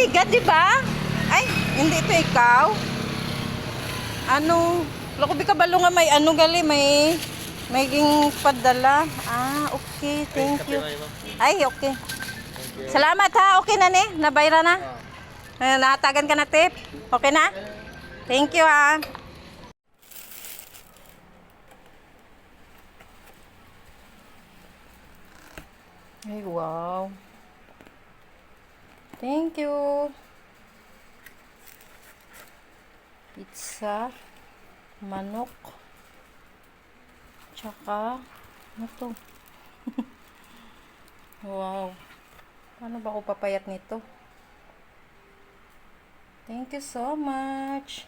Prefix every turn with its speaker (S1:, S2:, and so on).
S1: bigat, di ba? Ay, hindi ito ikaw. Ano, lako kabalo nga may ano gali, may ging padala. Ah, okay, thank you. Ay, okay. Salamat ha, okay na ni, nabayra na. Nahatagan ka na tip. Okay na? Thank you ha. Ay, wow. Thank you. Pizza, manok, tsaka, ano to? Wow. Paano ba ako papayat nito? Thank you so much.